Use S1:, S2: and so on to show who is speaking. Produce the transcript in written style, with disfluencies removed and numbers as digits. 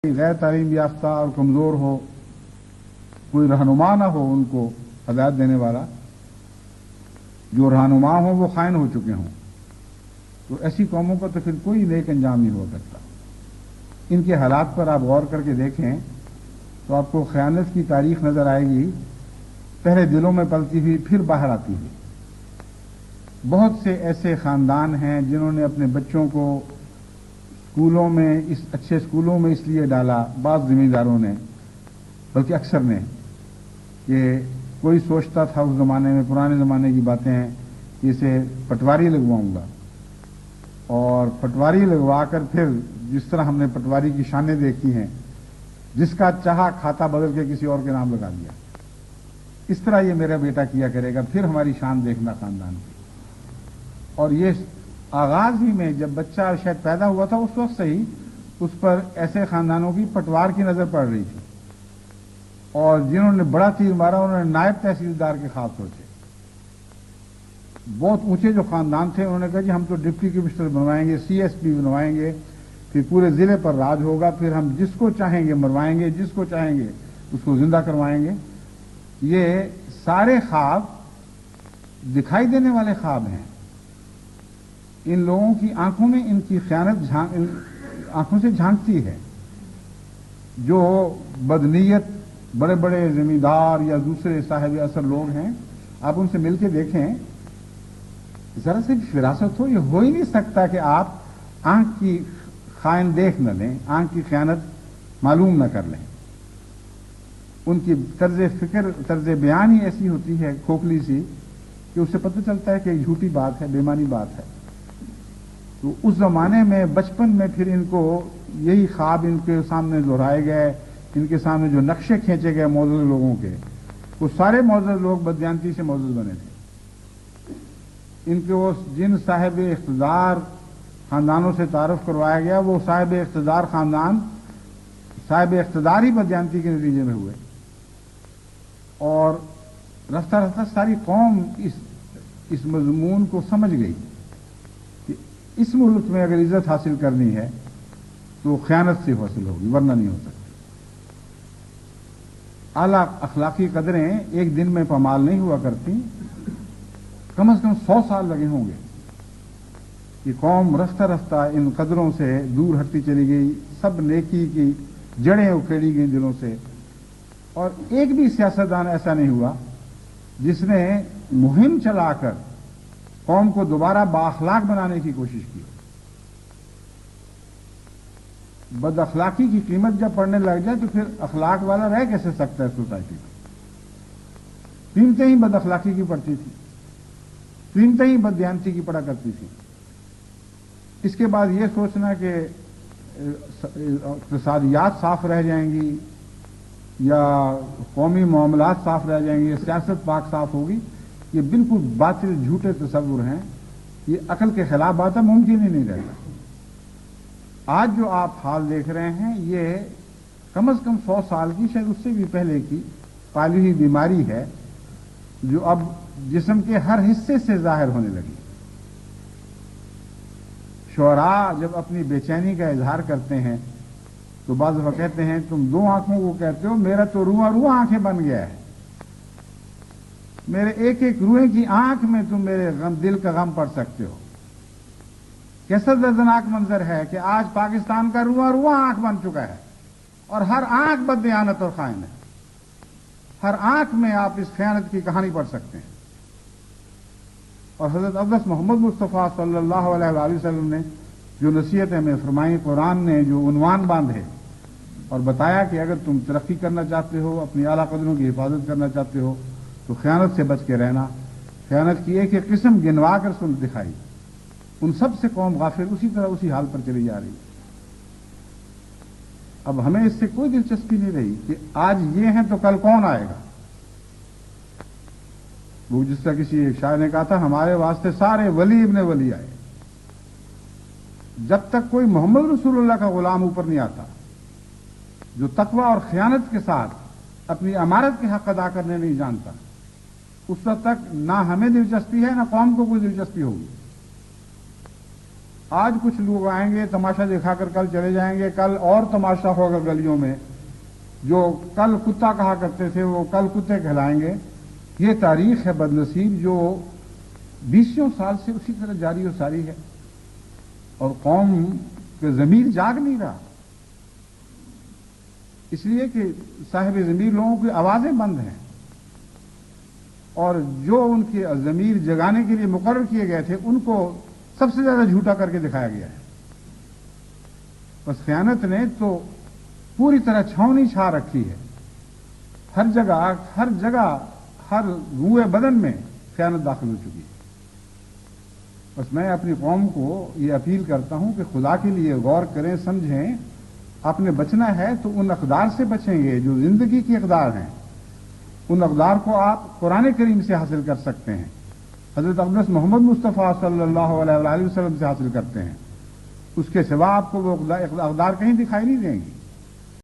S1: غیر تعلیم یافتہ اور کمزور ہو، کوئی رہنما نہ ہو ان کو ہدایت دینے والا، جو رہنما ہوں وہ خائن ہو چکے ہوں، تو ایسی قوموں کا تو پھر کوئی نیک انجام نہیں ہو سکتا۔ ان کے حالات پر آپ غور کر کے دیکھیں تو آپ کو خیانت کی تاریخ نظر آئے گی، پہلے دلوں میں پلتی ہوئی پھر باہر آتی ہوئی۔ بہت سے ایسے خاندان ہیں جنہوں نے اپنے بچوں کو اسکولوں میں، اس اچھے اسکولوں میں اس لیے ڈالا، بعض ذمہ داروں نے بلکہ اکثر نے، کہ کوئی سوچتا تھا اس زمانے میں، پرانے زمانے کی باتیں ہیں، کہ اسے پٹواری لگواؤں گا، اور پٹواری لگوا کر پھر جس طرح ہم نے پٹواری کی شانیں دیکھی ہیں، جس کا چاہا کھاتا بدل کے کسی اور کے نام لگا دیا، اس طرح یہ میرا بیٹا کیا کرے گا، پھر ہماری شان دیکھنا خاندان کی۔ اور یہ آغاز ہی میں جب بچہ شاید پیدا ہوا تھا اس وقت سے ہی اس پر ایسے خاندانوں کی پٹوار کی نظر پڑ رہی تھی، اور جنہوں نے بڑا تیر مارا انہوں نے نائب تحصیلدار کے خواب سوچے۔ بہت اونچے جو خاندان تھے انہوں نے کہا جی ہم تو ڈپٹی کمشنر بنوائیں گے، سی ایس پی بنوائیں گے، پھر پورے ضلع پر راج ہوگا، پھر ہم جس کو چاہیں گے مروائیں گے، جس کو چاہیں گے اس کو زندہ کروائیں گے۔ یہ سارے خواب دکھائی دینے والے خواب ہیں۔ ان لوگوں کی آنکھوں میں ان کی خیانت آنکھوں سے جھانکتی ہے۔ جو بدنیت بڑے بڑے ذمہ دار یا دوسرے صاحب اثر لوگ ہیں، آپ ان سے مل کے دیکھیں، ذرا سی فراست یہ ہو ہی نہیں سکتا کہ آپ آنکھ کی خائن دیکھ نہ لیں، آنکھ کی خیانت معلوم نہ کر لیں۔ ان کی طرز فکر، طرز بیان ہی ایسی ہوتی ہے کھوکھلی سی کہ اس سے پتہ چلتا ہے کہ ایک جھوٹی بات ہے، بےمانی بات ہے۔ تو اس زمانے میں بچپن میں پھر ان کو یہی خواب ان کے سامنے دہرائے گئے، ان کے سامنے جو نقشے کھینچے گئے معزز لوگوں کے، وہ سارے معزز لوگ بددیانتی سے معزز بنے تھے۔ ان کو جن صاحب اقتدار خاندانوں سے تعارف کروایا گیا وہ صاحب اقتدار خاندان، صاحب اقتدار ہی بددیانتی کے نتیجے میں ہوئے، اور رفتہ رفتہ ساری قوم اس مضمون کو سمجھ گئی کہ اس ملک میں اگر عزت حاصل کرنی ہے تو خیانت سے حاصل ہوگی، ورنہ نہیں ہو سکتی۔ اعلیٰ اخلاقی قدریں ایک دن میں پامال نہیں ہوا کرتی، کم از کم 100 سال لگے ہوں گے کہ قوم رفتہ رفتہ ان قدروں سے دور ہٹتی چلی گئی، سب نیکی کی جڑیں اکھیڑی گئیں دلوں سے، اور ایک بھی سیاستدان ایسا نہیں ہوا جس نے مہم چلا کر قوم کو دوبارہ بااخلاق بنانے کی کوشش کی۔ بد اخلاقی کی قیمت جب پڑنے لگ جائے تو پھر اخلاق والا رہ کیسے سکتا ہے سوسائٹی میں؟ قیمتیں ہی بد اخلاقی کی پڑتی تھی، قیمتیں ہی بددیانتی کی پڑا کرتی تھی۔ اس کے بعد یہ سوچنا کہ اقتصادیات صاف رہ جائیں گی یا قومی معاملات صاف رہ جائیں گے، سیاست پاک صاف ہوگی، یہ بالکل باطل جھوٹے تصور ہیں، یہ عقل کے خلاف بات ہے، ممکن ہی نہیں رہتا۔ آج جو آپ حال دیکھ رہے ہیں یہ کم از کم 100 سال کی، شاید اس سے بھی پہلے کی پالی ہوئی بیماری ہے جو اب جسم کے ہر حصے سے ظاہر ہونے لگی۔ شعراء جب اپنی بے چینی کا اظہار کرتے ہیں تو بعض دفعہ کہتے ہیں تم 2 آنکھوں کو کہتے ہو، میرا تو رواں رواں آنکھیں بن گیا ہے، میرے ایک ایک روئے کی آنکھ میں تم میرے دل کا غم پڑ سکتے ہو۔ کیسا دردناک منظر ہے کہ آج پاکستان کا رواں رواں آنکھ بن چکا ہے، اور ہر آنکھ بددیانت اور خائن ہے، ہر آنکھ میں آپ اس خیانت کی کہانی پڑھ سکتے ہیں۔ اور حضرت اقدس محمد مصطفیٰ صلی اللہ علیہ وآلہ وسلم نے جو نصیحتیں ہمیں فرمائی، قرآن نے جو عنوان باندھے اور بتایا کہ اگر تم ترقی کرنا چاہتے ہو، اپنی اعلیٰ قدروں کی حفاظت کرنا چاہتے ہو تو خیانت سے بچ کے رہنا، خیانت کی ایک ایک قسم گنوا کر سن دکھائی، ان سب سے قوم غافل اسی طرح اسی حال پر چلی جا رہی۔ اب ہمیں اس سے کوئی دلچسپی نہیں رہی کہ آج یہ ہیں تو کل کون آئے گا۔ وہ جس طرح کسی ایک شاعر نے کہا تھا ہمارے واسطے سارے ولی ابن ولی آئے۔ جب تک کوئی محمد رسول اللہ کا غلام اوپر نہیں آتا جو تقوی اور خیانت کے ساتھ اپنی امارت کے حق ادا کرنے نہیں جانتا، اس وقت تک نہ ہمیں دلچسپی ہے نہ قوم کو کوئی دلچسپی ہوگی۔ آج کچھ لوگ آئیں گے تماشا دکھا کر کل چلے جائیں گے، کل اور تماشا ہوگا گلیوں میں، جو کل کتا کہا کرتے تھے وہ کل کتے کہلائیں گے۔ یہ تاریخ ہے بد نصیب جو 20 سال سے اسی طرح جاری و ساری ہے، اور قوم کے ضمیر جاگ نہیں رہا، اس لیے کہ صاحب ضمیر لوگوں کی آوازیں بند ہیں، اور جو ان کے ضمیر جگانے کے لیے مقرر کیے گئے تھے ان کو سب سے زیادہ جھوٹا کر کے دکھایا گیا ہے۔ بس خیانت نے تو پوری طرح چھاؤنی چھا رکھی ہے، ہر جگہ ہر روئے بدن میں خیانت داخل ہو چکی ہے۔ بس میں اپنی قوم کو یہ اپیل کرتا ہوں کہ خدا کے لیے غور کریں، سمجھیں، آپ نے بچنا ہے تو ان اقدار سے بچیں گے جو زندگی کی اقدار ہیں، ان اقدار کو آپ قرآن کریم سے حاصل کر سکتے ہیں، حضرت اقدس محمد مصطفیٰ صلی اللہ علیہ وآلہ وسلم سے حاصل کرتے ہیں، اس کے سوا آپ کو وہ اقدار کہیں دکھائی نہیں دیں گی۔